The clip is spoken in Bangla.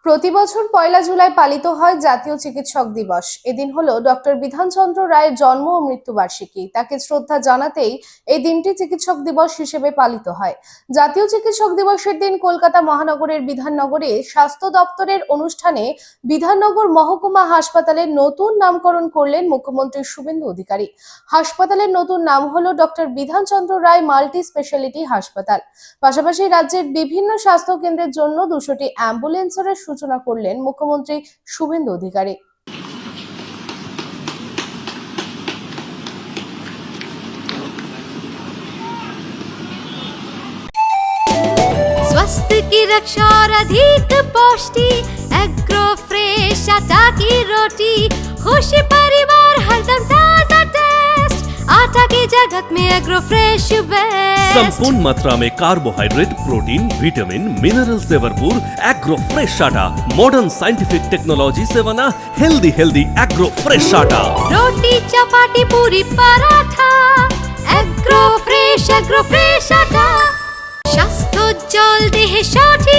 প্রতি বছর ১লা জুলাই পালিত হয় জাতীয় চিকিৎসক দিবস। এদিন হলো ডক্টর বিধানচন্দ্র রায়ের জন্ম ও মৃত্যুবার্ষিকী। তাকে শ্রদ্ধা জানাতেই এই দিনটি চিকিৎসক দিবস হিসেবে পালিত হয়। জাতীয় চিকিৎসক দিবসের দিন কলকাতা মহানগরের বিধাননগরে স্বাস্থ্য দপ্তরের অনুষ্ঠানে বিধাননগর মহকুমা হাসপাতালের নতুন নামকরণ করলেন মুখ্যমন্ত্রী শুভেন্দু অধিকারী। হাসপাতালের নতুন নাম হলো ডক্টর বিধানচন্দ্র রায় মাল্টি স্পেশালিটি হাসপাতাল। পাশাপাশি রাজ্যের বিভিন্ন স্বাস্থ্য কেন্দ্রের জন্য ২০০টি অ্যাম্বুলেন্সের সূচনা করলেন মুখ্যমন্ত্রী শুভেন্দু অধিকারী। स्वास्थ्य की रक्षा और अधिक पौष्टि एग्रो फ्रेश आटा की रोटी खुशी परिवार हरदम ताजा टेस्ट आटा की जगत में एग्रो फ्रेश बेस्ट। संपूर्ण मात्रा में कार्बोहाइड्रेट, प्रोटीन, विटामिन, मिनरल से भरपूर एग्रो फ्रेश आटा मॉडर्न साइंटिफिक टेक्नोलॉजी से बना हेल्दी एग्रो फ्रेश आटा। रोटी चपाटी पूरी पराठा एग्रो फ्रेश आटा। স্বাস্থ্য জল দেহে সঠিক